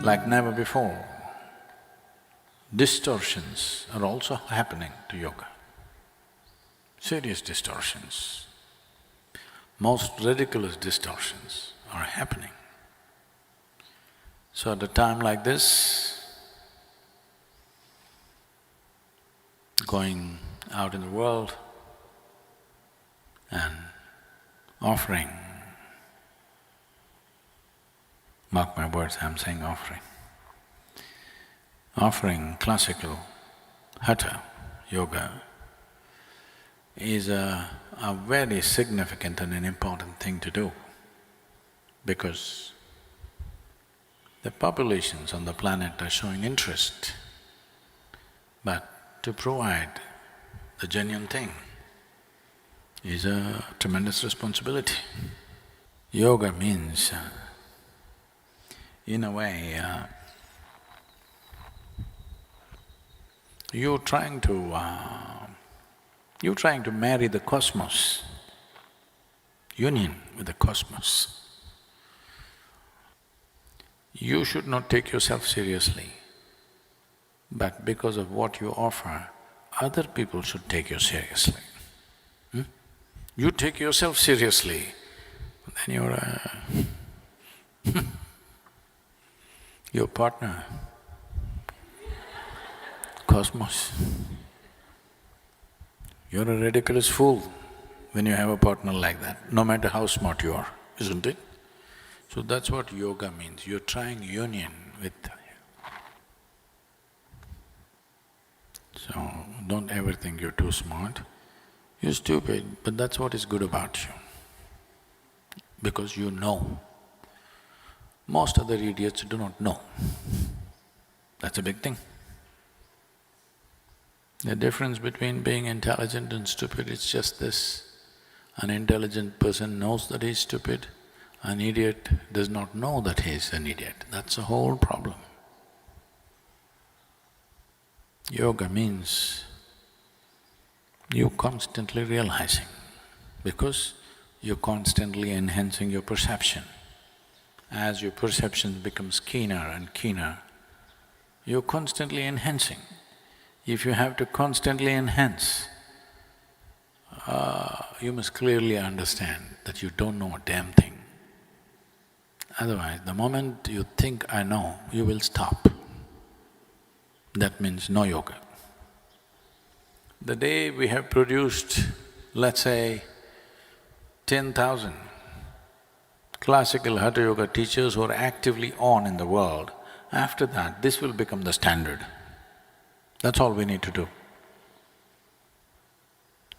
like never before. Distortions are also happening to yoga. Serious distortions. Most ridiculous distortions are happening. So at a time like this, going out in the world and offering, mark my words, I'm saying offering classical Hatha yoga is a very significant and an important thing to do, because the populations on the planet are showing interest, but to provide the genuine thing is a tremendous responsibility. Yoga means, in a way, you're trying to marry the cosmos, union with the cosmos. You should not take yourself seriously, but because of what you offer, other people should take you seriously. You take yourself seriously, then you're your partner, cosmos. You're a ridiculous fool when you have a partner like that, no matter how smart you are, isn't it? So that's what yoga means, you're trying union with… So don't ever think you're too smart, you're stupid, but that's what is good about you, because you know. Most other idiots do not know. That's a big thing. The difference between being intelligent and stupid is just this: an intelligent person knows that he's stupid, an idiot does not know that he's an idiot. That's the whole problem. Yoga means you constantly realizing, because you're constantly enhancing your perception. As your perception becomes keener and keener, you're constantly enhancing. If you have to constantly enhance, you must clearly understand that you don't know a damn thing. Otherwise, the moment you think, I know, you will stop. That means no yoga. The day we have produced, let's say, 10,000 classical Hatha Yoga teachers who are actively on in the world, after that, this will become the standard. That's all we need to do.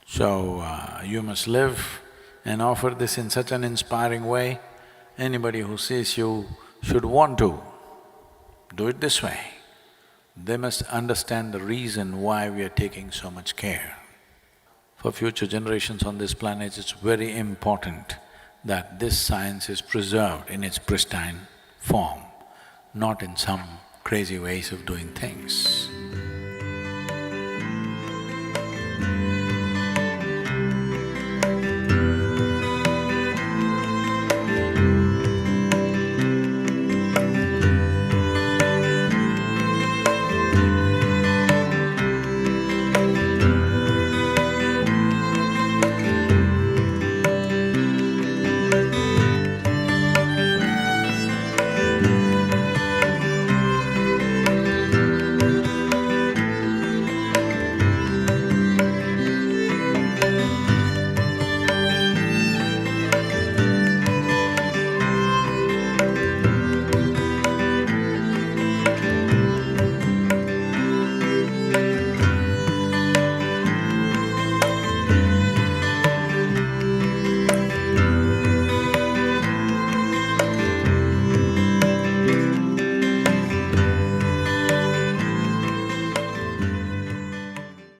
So, you must live and offer this in such an inspiring way. Anybody who sees you should want to do it this way. They must understand the reason why we are taking so much care. For future generations on this planet, it's very important that this science is preserved in its pristine form, not in some crazy ways of doing things.